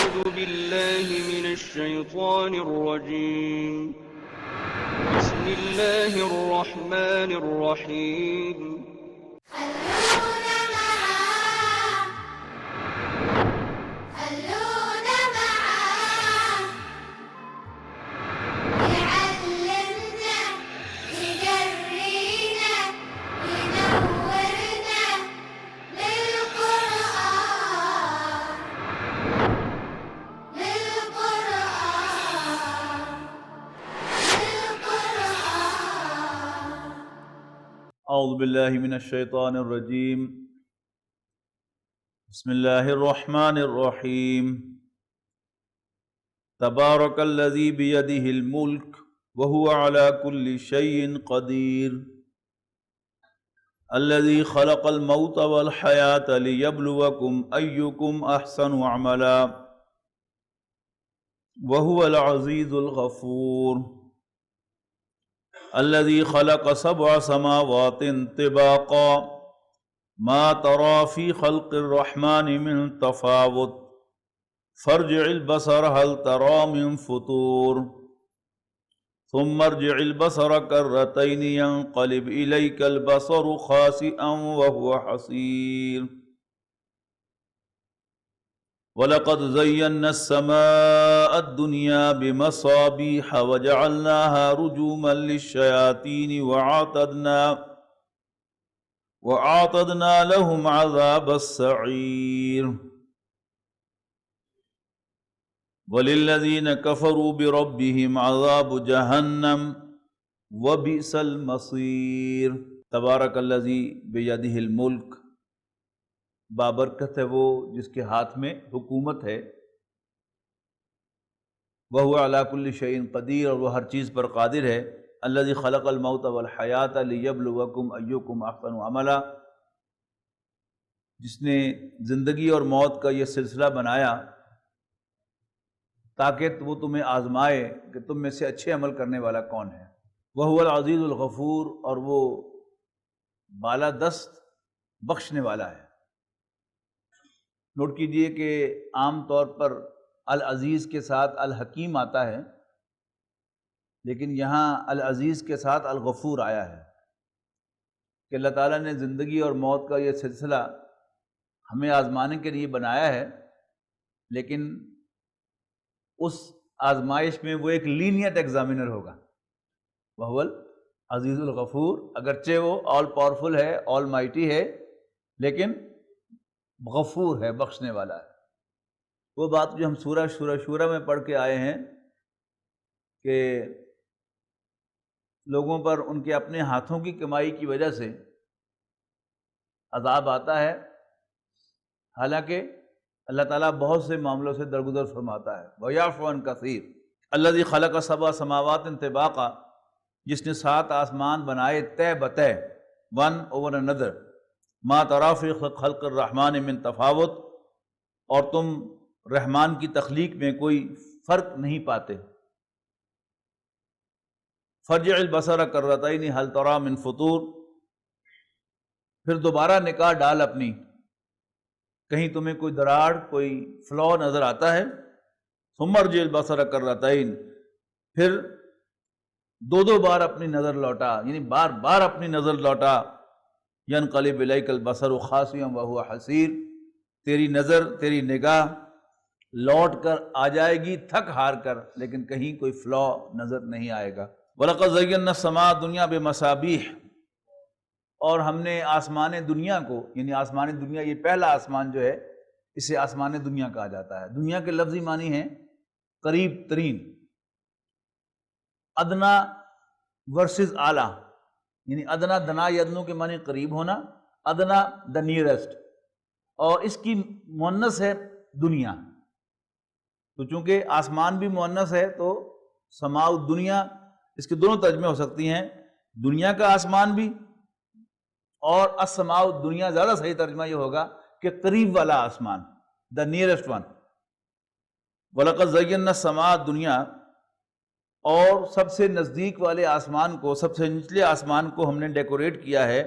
أعوذ بالله من الشيطان الرجيم. بسم الله الرحمن الرحيم. اعوذ باللہ من الشیطان الرجیم. بسم اللہ الرحمن الرحیم. تبارک الذی بیدہ الملک وہو علی کل شیء قدیر. الذی خلق الموت والحیاة لیبلوکم ایکم احسن عملا وہو العزیز الغفور. الذي خلق سبع سماوات طباقا ما ترى في خلق الرحمن من تفاوت فارجع البصر هل ترى من فطور ثم ارجع البصر كرتين ينقلب إليك البصر خاسئا وهو حسير. وَلَقَدْ زَيَّنَّا السَّمَاءَ الدُّنْيَا بِمَصَابِيحَ وَجَعَلْنَاهَا رُجُومًا لِلشَّيَاطِينِ وَأَعْتَدْنَا لَهُمْ عَذَابَ السَّعِيرِ. وَلِلَّذِينَ كَفَرُوا بِرَبِّهِمْ عَذَابُ جَهَنَّمَ وَبِئْسَ الْمَصِيرُ. تبارک الذی بیدہ الملک. بابرکت ہے وہ جس کے ہاتھ میں حکومت ہے. وہو علی کل شیء قدیر، اور وہ ہر چیز پر قادر ہے. الذی خلق الموت والحیاۃ لیبلوکم ایکم احسن عملا. جس نے زندگی اور موت کا یہ سلسلہ بنایا تاکہ وہ تمہیں آزمائے کہ تم میں سے اچھے عمل کرنے والا کون ہے. وہو العزیز الغفور، اور وہ بالادست بخشنے والا ہے. نوٹ کیجئے کہ عام طور پر العزیز کے ساتھ الحکیم آتا ہے، لیکن یہاں العزیز کے ساتھ الغفور آیا ہے کہ اللہ تعالیٰ نے زندگی اور موت کا یہ سلسلہ ہمیں آزمانے کے لیے بنایا ہے، لیکن اس آزمائش میں وہ ایک لینیٹ ایگزامینر ہوگا. وہو العزیز الغفور، اگرچہ وہ آل پاورفل ہے، آل مائٹی ہے، لیکن غفور ہے، بخشنے والا ہے. وہ بات جو ہم سورہ شورى میں پڑھ کے آئے ہیں کہ لوگوں پر ان کے اپنے ہاتھوں کی کمائی کی وجہ سے عذاب آتا ہے، حالانکہ اللہ تعالیٰ بہت سے معاملوں سے درگزر فرماتا ہے. وَيَعْفُو عَنْ كَثِيرٍ. الَّذِي خَلَقَ سَبْعَ سَمَاوَاتٍ طِبَاقًا، جس نے 7 آسمان بنائے طے بطے، ون اوور another. ما تری فی خلق الرحمن من تفاوت، اور تم رحمان کی تخلیق میں کوئی فرق نہیں پاتے. فارجع البصر کرتین هل تری من فطور، پھر دوبارہ نگاہ ڈال اپنی، کہیں تمہیں کوئی دراڑ، کوئی فلاؤ نظر آتا ہے. ثم ارجع البصر کرتین، پھر دو بار اپنی نظر لوٹا، یعنی بار بار اپنی نظر لوٹا. ینقلب الیک البصر خاسئا وہو حسیر، تیری نظر، تیری نگاہ لوٹ کر آ جائے گی تھک ہار کر، لیکن کہیں کوئی فلا نظر نہیں آئے گا. وَلَقَدْ زَيَّنَّا السَّمَاءَ الدُّنْيَا بِمَصَابِيحَ، اور ہم نے آسمان دنیا کو، یعنی آسمان دنیا یہ پہلا آسمان جو ہے اسے آسمان دنیا کہا جاتا ہے. دنیا کے لفظی معنی ہیں قریب ترین، ادنا ورسز اعلیٰ، یعنی ادنا دنا یدنو کے معنی قریب ہونا، ادنا دا نیئرسٹ، اور اس کی مؤنث ہے دنیا. تو چونکہ آسمان بھی مؤنث ہے تو سماء الدنیا، اس کے دونوں ترجمے ہو سکتی ہیں، دنیا کا آسمان بھی، اور السماء الدنیا زیادہ صحیح ترجمہ یہ ہوگا کہ قریب والا آسمان، دا نیئرسٹ ون. وَلَقَدْ زَيَّنَّا السَّمَاءَ الدُّنْيَا، اور سب سے نزدیک والے آسمان کو، سب سے نچلے آسمان کو ہم نے ڈیکوریٹ کیا ہے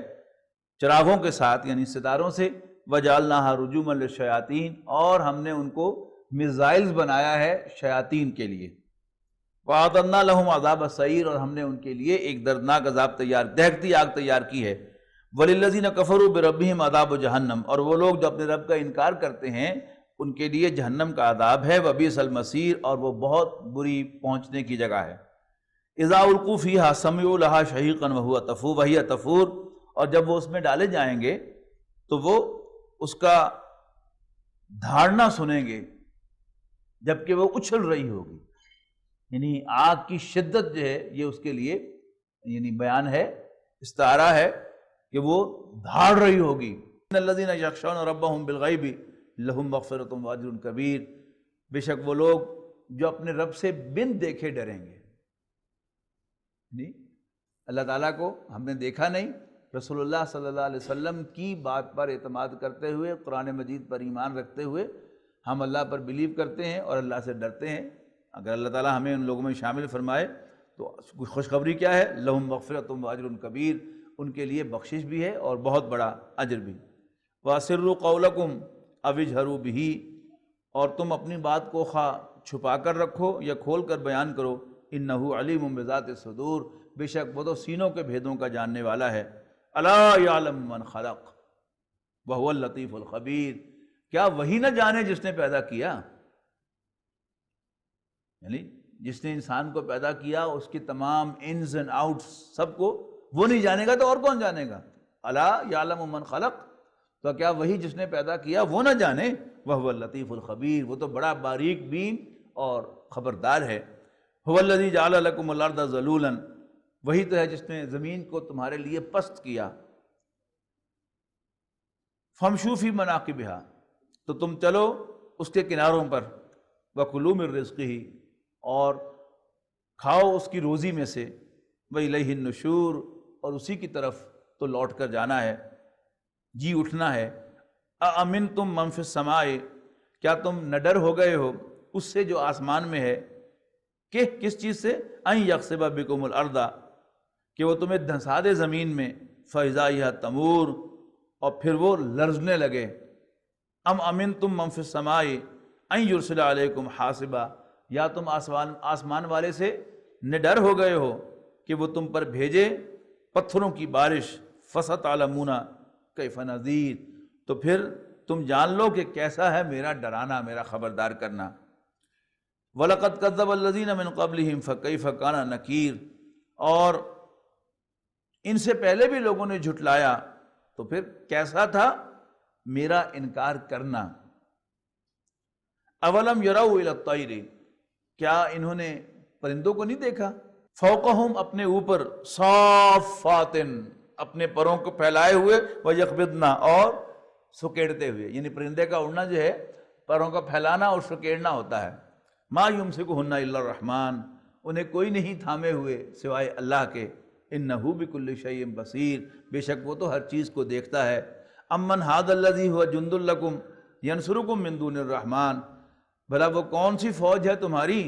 چراغوں کے ساتھ، یعنی ستاروں سے. وَجَعَلْنَاهَا رُجُومًا لِلشَّيَاطِينِ، اور ہم نے ان کو میزائلز بنایا ہے شیاطین کے لیے۔ وَأَعْتَدْنَا لَهُمْ عَذَابَ السَّعِيرِ، اور ہم نے ان کے لیے ایک دردناک عذاب تیار، دہکتی آگ تیار کی ہے۔ وَلِلَّذِينَ كَفَرُوا بِرَبِّهِمْ عَذَابُ جَهَنَّمَ، اور وہ لوگ جو اپنے رب کا انکار کرتے ہیں ان کے لیے جہنم کا عذاب ہے، وَبِئْسَ الْمَصِيرُ، اور وہ بہت بری پہنچنے کی جگہ ہے۔ اِذَا أُلْقُوا فِيهَا سَمِعُوا لَهَا شَهِيقًا وَهِيَ تَفُورُ، اور جب وہ اس میں ڈالے جائیں گے تو وہ اس کا دھاڑنا سنیں گے جبکہ وہ اچھل رہی ہوگی، یعنی آگ کی شدت جو ہے یہ اس کے لیے یعنی بیان ہے، استعارہ ہے کہ وہ دھاڑ رہی ہوگی۔ ان الذین یخشون ربهم بالغیب لہم مغفرۃ واجر کبیر، بے شک وہ لوگ جو اپنے رب سے بن دیکھے ڈریں گے، اللہ تعالیٰ کو ہم نے دیکھا نہیں، رسول اللہ صلی اللہ علیہ وسلم کی بات پر اعتماد کرتے ہوئے، قرآن مجید پر ایمان رکھتے ہوئے ہم اللہ پر بلیو کرتے ہیں اور اللہ سے ڈرتے ہیں۔ اگر اللہ تعالیٰ ہمیں ان لوگوں میں شامل فرمائے تو خوشخبری کیا ہے؟ لہم مغفرۃ واجر کبیر، ان کے لیے بخشش بھی ہے اور بہت بڑا اجر بھی۔ وَأَسِرُّوا قَوْلَكُمْ أَوِ اجْهَرُوا بِهِ، اور تم اپنی بات کو خواہ چھپا کر رکھو یا کھول کر بیان کرو، إِنَّهُ عَلِيمٌ بِذَاتِ الصُّدُورِ، بے شک وہ تو سینوں کے بھیدوں کا جاننے والا ہے۔ أَلَا يَعْلَمُ مَنْ خَلَقَ وَهُوَ اللَّطِيفُ الْخَبِيرُ، کیا وہی نہ جانے جس نے پیدا کیا، یعنی جس نے انسان کو پیدا کیا اس کی تمام انز اینڈ آؤٹس سب کو وہ نہیں جانے گا تو اور کون جانے گا؟ الا یعلم من خلق، تو کیا وہی جس نے پیدا کیا وہ نہ جانے؟ وہو اللطیف الخبیر، وہ تو بڑا باریک بین اور خبردار ہے۔ هو الذی جعل لکم الارض ذلولا، وہی تو ہے جس نے زمین کو تمہارے لیے پست کیا۔ فامشوا فی مناکبہا، تو تم چلو اس کے کناروں پر، وکلوا من رزقہ، اور کھاؤ اس کی روزی میں سے، وإلیہ النشور، اور اسی کی طرف تو لوٹ کر جانا ہے، جی اٹھنا ہے۔ اَأَمِنْتُم مَّن فِی السَّمَاءِ، کیا تم نہ ڈر ہو گئے ہو اس سے جو آسمان میں ہے، کہ کس چیز سے؟ أَن یخسف بکم الارض، کہ وہ تمہیں دھنسا دے زمین میں، فإذا ہی تمور، اور پھر وہ لرزنے لگے۔ ام امنتم من فی السماء ان یرسل علیکم حاصبا، یا تم آسمان والے سے نڈر ہو گئے ہو کہ وہ تم پر بھیجے پتھروں کی بارش، فستعلمون کیف نذیر، تو پھر تم جان لو کہ کیسا ہے میرا ڈرانا، میرا خبردار کرنا۔ وَلَقَدْ كَذَّبَ الَّذِينَ مِن قَبْلِهِمْ فَكَيْفَ كَانَ نَكِيرٌ، اور ان سے پہلے بھی لوگوں نے جھٹلایا تو پھر کیسا تھا میرا انکار کرنا۔ اولم یروا الی الطیر، کیا انہوں نے پرندوں کو نہیں دیکھا؟ فوقہم، اپنے اوپر، صافات، اپنے پروں کو پھیلائے ہوئے، ویقبضن، اور سکیڑتے ہوئے، یعنی پرندے کا اڑنا جو ہے پروں کا پھیلانا اور سکیڑنا ہوتا ہے۔ ما یمسکہن الا الرحمن، انہیں کوئی نہیں تھامے ہوئے سوائے اللہ کے۔ انہ بکل شیء بصیر، بے شک وہ تو ہر چیز کو دیکھتا ہے۔ امن ھذا الذی ھو جند لکم ینصرکم من دون الرحمن، بھلا وہ کون سی فوج ہے تمہاری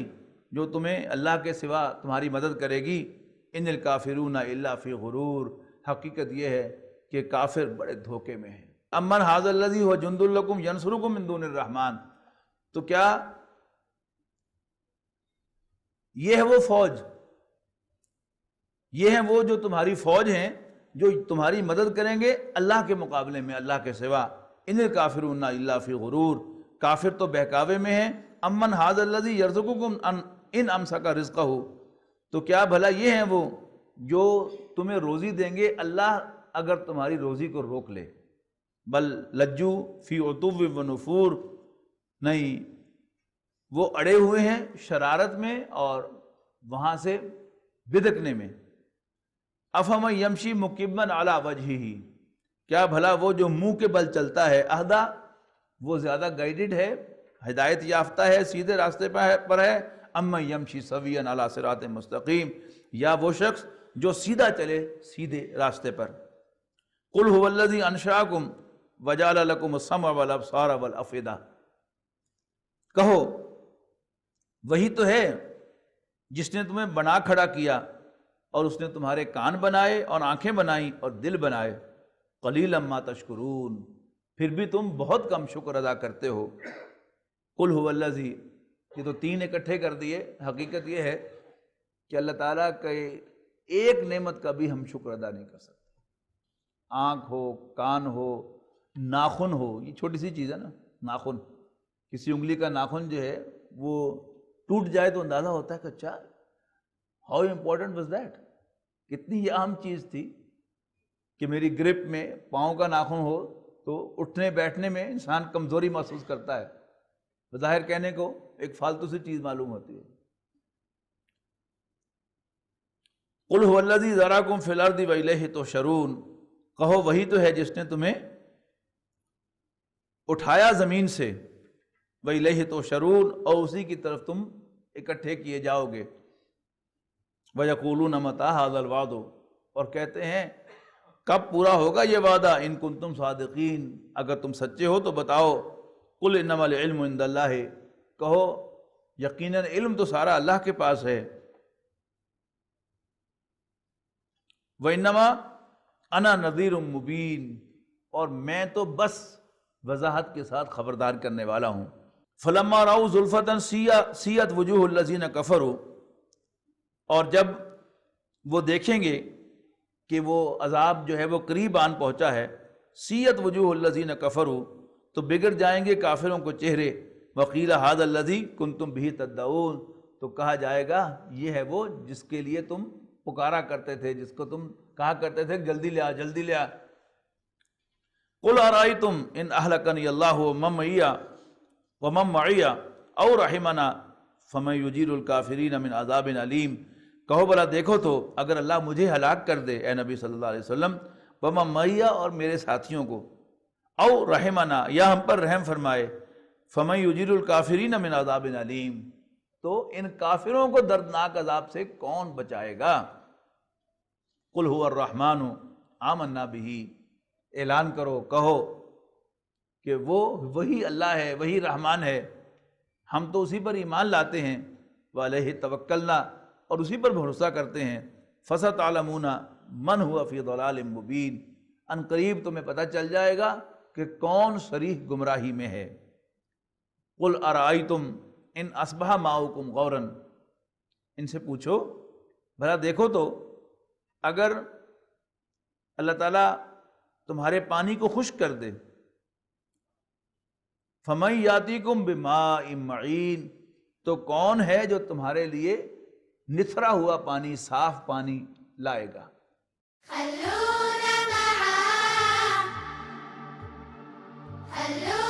جو تمہیں اللہ کے سوا تمہاری مدد کرے گی؟ ان الکافرون الا فی غرور، حقیقت یہ ہے کہ کافر بڑے دھوکے میں ہیں۔ امن ھذا الذی ھو جند لکم ینصرکم من دون الرحمن، تو کیا یہ ہے وہ فوج، یہ ہیں وہ جو تمہاری فوج ہیں جو تمہاری مدد کریں گے اللہ کے مقابلے میں، اللہ کے سوا۔ ان الکافرون الا فی غرور، کافر تو بہکاوے میں ہیں۔ امن ھذا الذی یرزقکم ان امسک رزقہ، تو کیا بھلا یہ ہیں وہ جو تمہیں روزی دیں گے اللہ اگر تمہاری روزی کو روک لے؟ بل لجو فی عتو و نفور، نہیں، وہ اڑے ہوئے ہیں شرارت میں اور وہاں سے بدکنے میں۔ افمن یمشی مکبا علی وجہہ، کیا بھلا وہ جو منہ کے بل چلتا ہے، اہدی، وہ زیادہ گائیڈڈ ہے، ہدایت یافتہ ہے، سیدھے راستے پر ہے، امن یمشی سویا علی صراط مستقیم، یا وہ شخص جو سیدھا چلے سیدھے راستے پر۔ قل ھو الذی انشأکم وجعل لکم السمع والابصار والافئدہ، کہو وہی تو ہے جس نے تمہیں بنا کھڑا کیا اور اس نے تمہارے کان بنائے اور آنکھیں بنائیں اور دل بنائے۔ قلیلا ما تشکرون، پھر بھی تم بہت کم شکر ادا کرتے ہو۔ قل هو الذی، یہ تو تین اکٹھے کر دیے. حقیقت یہ ہے کہ اللہ تعالیٰ کے ایک نعمت کا بھی ہم شکر ادا نہیں کر سکتے. آنکھ ہو، کان ہو، ناخن ہو، یہ چھوٹی سی چیز ہے نا. ناخن، کسی انگلی کا ناخن جو ہے وہ ٹوٹ جائے تو اندازہ ہوتا ہے کہ اچھا ہاؤ امپورٹنٹ واز دیٹ، کتنی یہ اہم چیز تھی کہ میری گرپ میں پاؤں کا ناخن ہو تو اٹھنے بیٹھنے میں انسان کمزوری محسوس کرتا ہے. بظاہر کہنے کو ایک فالتو سی چیز معلوم ہوتی ہے. قل هو الذی ذراکم فی الارض والیہ تحشرون، کہو وہی تو ہے جس نے تمہیں اٹھایا زمین سے، والیہ تحشرون، اور اسی کی طرف تم اکٹھے کیے جاؤ گے. ویقولون متی ھذا الوعد، اور کہتے ہیں کب پورا ہوگا یہ وعدہ، ان کنتم صادقین، اگر تم سچے ہو تو بتاؤ. قل انما العلم عند اللہ، کہو یقیناً علم تو سارا اللہ کے پاس ہے. وانما انا نذیر مبین، اور میں تو بس وضاحت کے ساتھ خبردار کرنے والا ہوں. فلما رأوا زلفۃ سیئت وجوہ الذین کفروا، اور جب وہ دیکھیں گے کہ وہ عذاب جو ہے وہ قریب آن پہنچا ہے، سیئت وجوہ الذین کفروا، تو بگڑ جائیں گے کافروں کو چہرے. وقیل ھذا الذی کنتم بہ تدعون، تو کہا جائے گا یہ ہے وہ جس کے لیے تم پکارا کرتے تھے، جس کو تم کہا کرتے تھے جلدی لے آ جلدی لے آ. قل ارأیتم ان اہلکنی اللہ ومن معی او رحمنا فمن یجیر الکافرین من عذاب علیم، کہو بلا دیکھو تو اگر اللہ مجھے ہلاک کر دے اے نبی صلی اللہ علیہ وسلم، ومن معی، اور میرے ساتھیوں کو، او رحمنا، یا ہم پر رحم فرمائے، فمن یجیر الکافرین من عذاب علیم، تو ان کافروں کو دردناک عذاب سے کون بچائے گا. قل هو الرحمن آمنا بہ، اعلان کرو، کہو کہ وہ وہی اللہ ہے، وہی رحمان ہے، ہم تو اسی پر ایمان لاتے ہیں. وعلیہ توکلنا، اور اسی پر بھروسہ کرتے ہیں. فستعلمون من هو فی ضلال مبین، ان قریب تمہیں پتہ چل جائے گا کہ کون صریح گمراہی میں ہے. قل ارأیتم ان اصبح ماؤکم غورا، ان سے پوچھو بھلا دیکھو تو اگر اللہ تعالیٰ تمہارے پانی کو خشک کر دے، فمن یاتیکم بماء معین، تو کون ہے جو تمہارے لیے نتھرا ہوا پانی، صاف پانی لائے گا. خلونا معا، خلونا